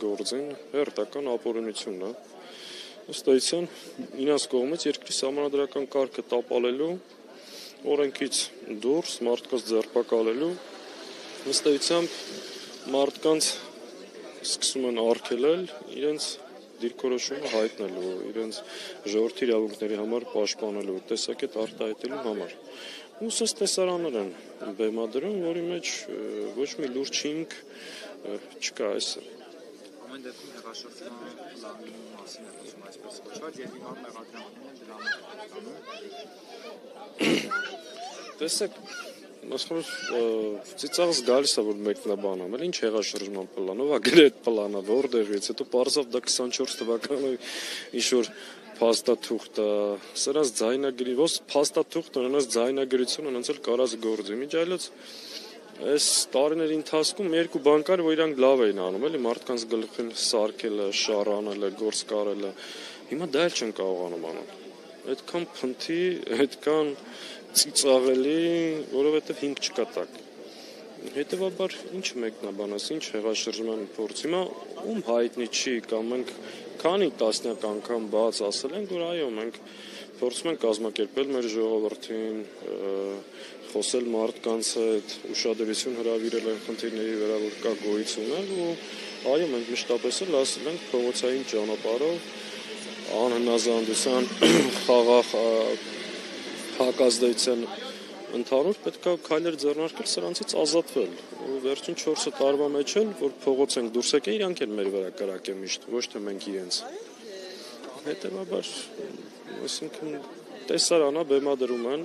գործին հերթական ապօրինությունն է։ Ըստ էության իրենց կողմից երկրի սահմանադրական կարգը տապալելու, օրենքից դուրս մարդկանց ձերբակալելու, ըստ էությամբ մարդկանց սկսում են արգելել իրենց դիրքորոշումը հայտնելու, իրենց ժողովրդի իրավունքների համար պաշտպանելու, տեսակետ արտահայտելու համար։ Ու սենց տեսարաններ են բեմադրում, որի մեջ ոչ մի լուրջ հիմք չկա այսը։ Ամեն դեպքում հեղաշրջման պլանի մասին է խոսում այսպես կոչված, եւ հիմա մեղադրանքներն են դրա Տեսեք, ասում ծիծաղս գալիս է, որ մեկնաբան ամ, ինչ հեղաշրջման պլան, ով է գրել այդ պլանը, որտեղից, հետո պարզավ դա 24 թվականով ինչ-որ փաստաթուղթ է, սրանց ձայնագրի, ոնց փաստաթուղթ ունենաց ձայնագրություն ունեցել կարած գործի, միջ այլոց այս տարիների ընթացքում երկու բան կար, որ իրանք լավ էին անում, էլի մարդկանց գլխին սարքելը, շարանել, գործ կարելը, հիմա դա էլ չեն կարողանում անել, այդքան փնթի, այդքան ծիծաղելի, որովհետև հիմք չկա տակ։ Հետևաբար ինչ մեկնաբանես, ինչ հեղաշրջման փորձ, հիմա ում հայտնի չի կամ մենք քանի տասնյակ անգամ բաց ասել ենք, որ այո, մենք փորձում ենք կազմակերպել մեր ժողովրդին, խոսել մարդկանց հետ, ուշադրություն հրավիրել այն խնդիրների վրա, որ կա գոյություններ, ու այո, մենք մշտապես էլ ասել ենք փողոցային ճանապարհով անհնազանդության խաղաղ հակազդեցության ընդհանուր պետք է քայլեր ձեռնարկել սրանցից ազատվել։ Ու վերջին 4 տարվա մեջ էլ որ փողոց ենք դուրս եկել, իրանք են մեր վրա կրակել միշտ, ոչ թե մենք իրենց։ Հետևաբար, այսինքն տեսարանա բեմադրում են,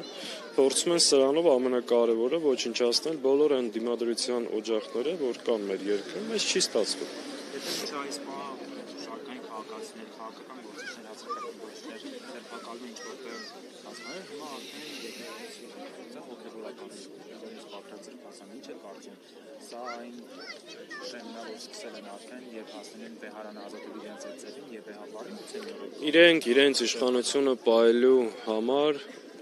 փորձում են սրանով ամենակարևորը ոչնչացնել բոլոր այն դիմադրության օջախները, որ կան մեր երկրում, այս չի ստացվում։ Եթե մինչ այս պահը շարքային քաղաքացիներ, քաղաքական գործիչներ, հացակարգ գործիչներ ձերբակալում են ինչ-որ հասկանալ, հիմա արդեն հոգևորական պատրաստական ինչ է կարծում։ Սա այն շեմն է, որ սկսել են արդեն եւ հասնել են Բեհարանը ազատելու իրենց ծերին եւ Բեհապարին իրենց իշխանությունը պահելու համար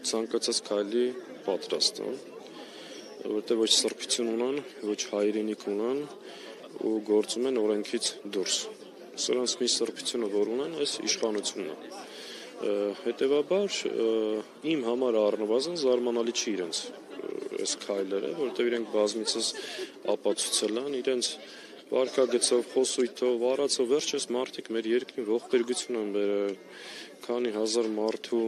ցանկացած քայլի պատրաստ են, որտեղ ոչ սրբություն ունեն, ոչ հայրենիք ունեն ու գործում են օրենքից դուրս։ Սրանց մի սրբությունը, որ ունեն, այս իշխանությունն է։ Հետևաբար իմ համար առնվազն զարմանալի չի իրենց այս քայլերը, որտեղ իրենք բազմիցս ապացուցել են իրենց վարկագծով, խոսույթով, արածով, վերջերս մարդիկ մեր երկրին ողբերգություն են բերել, քանի հազար մարդու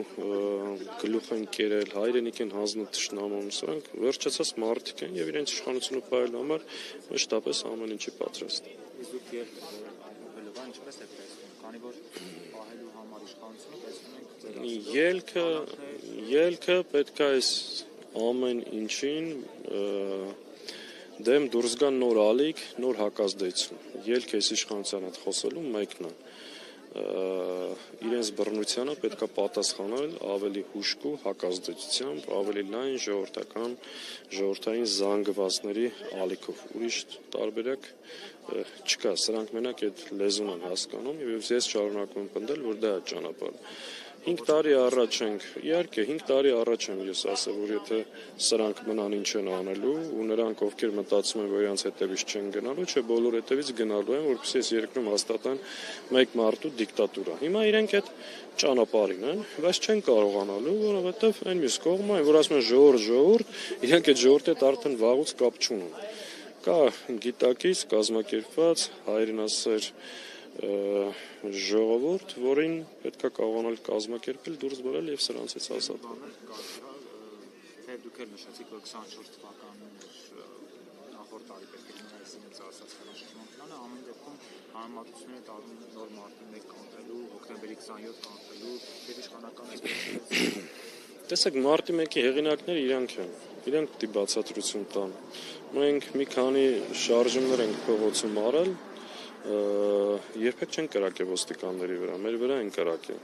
գլուխ են կերել, հայրենիք են հանձնել թշնամուն, սրանք վերջացած մարդիկ են եւ իրենց իշխանությունը պահելու համար մշտապես ամեն ինչի պատրաստ։ Իսկ ելքը ինչպես է տեսնում, քանի որ պահելու համար իշխանությունը տեսնում ենք ելքը պետք է այս ամեն ինչին դեմ դուրս գան նոր ալիք, նոր հակազդեցություն։ Ելքը այս իշխանության հետ խոսելու մեկն է։ Իրենց բռնությանը պետք է պատասխանել ավելի հուժկու հակազդեցությամբ, ավելի լայն ժողովրդային զանգվածների ալիքով։ Ուրիշ տարբերակ չկա, սրանք մենակ այդ լեզուն են հասկանում եւ ես շարունակում եմ պնդել, որ դա է ճանապարհը։ 5 տարի առաջ ենք, իհարկե 5 տարի առաջ եմ ես ասել, որ եթե սրանք մնան ինչ են անելու ու նրանք ովքեր մտածում են, որ իրանց հետևից չեն գնալու, չէ, բոլոր հետևից գնալու են, որպեսզի այս երկրում հաստատեն մեկ մարդու դիկտատուրա։ Հիմա իրենք այդ ճանապարհին են, բայց չեն կարողանալու, որովհետև այն մյուս կողմը, այն որ ասում են ժողովուրդ, իրենք այդ ժողովրդի հետ արդեն վաղուց կապ չունեն։ Կա գիտակից կազմակերպված հայրենասեր ժողովուրդ, որին պետք է կարողանալ կազմակերպել, դուրս բերել եւ սրանցից ազատվել։ Թե դուք էլ նշեցիք, որ 24 թվականին նախորդ տարի պետք է լիներ ինձ ասած հեղաշրջման պլանը, ամեն դեպքում համեմատությունները տարում նոր մարտի 1 կանխելու, հոկտեմբերի 27 կանխելու եւ իշխանական այսպես։ Տեսեք, մարտի 1-ի հեղինակները իրանք են։ Իրանք պիտի բացատրություն տան։ Մենք մի քանի շարժումներ ենք փողոցում արել, երբեք չեն կրակել ոստիկանների վրա, մեր վրա են կրակել։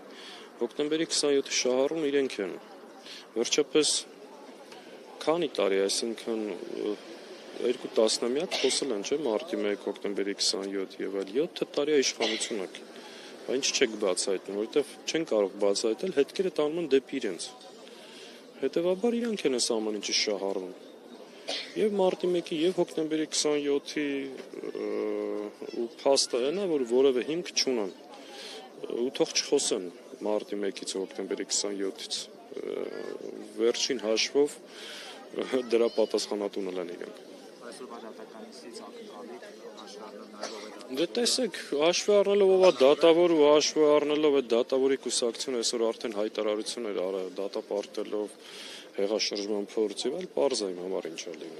Հոկտեմբերի 27-ի շահառուն իրենք են։ Վերջապես քանի տարի, այսինքն 2 տասնամյակ խոսել են, չէ՞, մարտի 1, հոկտեմբերի 27 եւ այլ 7 տարի է իշխանությունը։ Բայց ինչ չեք բացահայտում, որովհետեւ չեն կարող բացահայտել, հետքերը տանում են դեպի իրենց։ Հետևաբար իրանք են այս ամեն ինչի շահառուն։ Եվ մարտի 1-ի եւ հոկտեմբերի 27-ի ու փաստը այն է, որ որևէ հիմք չունեն։ Ու թող չխոսեն մարտի 1-ից ու հոկտեմբերի 27-ից։ Վերջին հաշվով դրա պատասխանատունը են իրենք։ Այսօրվա դատականից ակնկալի հաշվառնալ նաև ով է Դե տեսեք, հաշվի առնելով ով է դատավոր ու հաշվի առնելով այդ դատավորի կուսակցությունը այսօր արդեն հայտարարություն էր արել դատապարտելով հեղաշրջման փորձի, այլ պարզ է իմ համար ինչ է լինել։